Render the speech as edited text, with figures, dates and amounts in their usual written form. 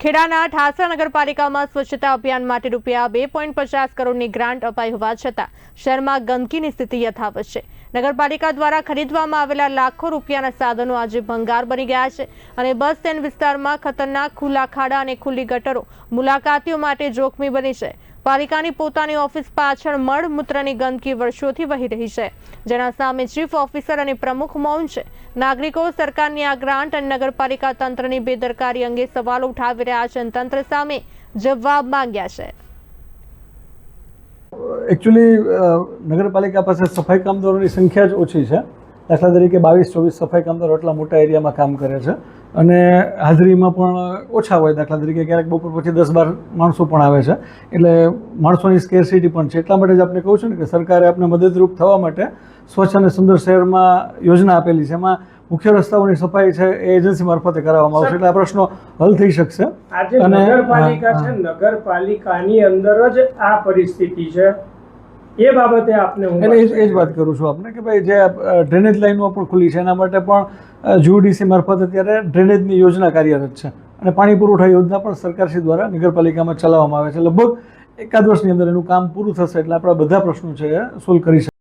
ખેડાના ઠાસર નગરપાલિકામાં સ્વચ્છતા અભિયાન માટે રૂપિયા 2.50 કરોડની ગ્રાન્ટ અપાઈ હોવા છતાં શહેરમાં ગંદકીની સ્થિતિ યથાવત છે। નગરપાલિકા દ્વારા ખરીદવામાં આવેલા લાખો રૂપિયાના સાધનો આજે ભંગાર બની ગયા છે અને બસ સ્ટેન્ડ વિસ્તારમાં ખતરનાક ખુલ્લા ખાડા અને ખુલ્લી ગટરો મુલાકાતીઓ માટે જોખમી બની છે। પાલિકાની પોતાની ઓફિસ પાછળ મળમૂત્રની ગંદકી વર્ષોથી વહી રહી છે, જેના સામે ચીફ ઓફિસર અને પ્રમુખ મૌન છે। નાગરિકો સરકારની આ ગ્રાન્ટ અને નગરપાલિકા તંત્રની બેદરકારી અંગે સવાલો ઉઠાવી રહ્યા છે અને તંત્ર સામે જવાબ માંગ્યા છે। एक्चुअली नगरपालिका પાસે સફાઈ કામદારોની સંખ્યા જ ઓછી છે। દાખલા તરીકે 22-24 સફાઈ કામદારો એટલા મોટા એરિયામાં કામ કરે છે અને હાજરીમાં પણ ઓછા હોય। દાખલા તરીકે ક્યારેક બપોર પછી 10-12 માણસો પણ આવે છે, એટલે માણસોની સ્કેરસિટી પણ છે। એટલા માટે જ આપણે કહું છું ને કે સરકારે આપણે મદદરૂપ થવા માટે સ્વચ્છ અને સુંદર શહેરમાં યોજના આપેલી છે। એમાં મુખ્ય રસ્તાઓની સફાઈ છે એ એજન્સી મારફતે કરાવવામાં આવશે, એટલે આ પ્રશ્નો હલ થઈ શકશે। આજે નગરપાલિકા છે, નગરપાલિકાની અંદર જ આ પરિસ્થિતિ છે, એ બાબતે આપને હું એટલે એ જ વાત કરું છું આપને કે ભાઈ જે ડ્રેનેજ લાઈનો પણ ખુલ્લી છે એના માટે પણ જીઓડીસી મારફત અત્યારે ડ્રેનેજની યોજના કાર્યરત છે અને પાણી પુરવઠા યોજના પણ સરકારશ્રી દ્વારા નગરપાલિકામાં ચલાવવામાં આવે છે। લગભગ 1 વર્ષની અંદર એનું કામ પૂરું થશે, એટલે આપણા બધા પ્રશ્નો છે એ સોલ્વ કરી શકીએ।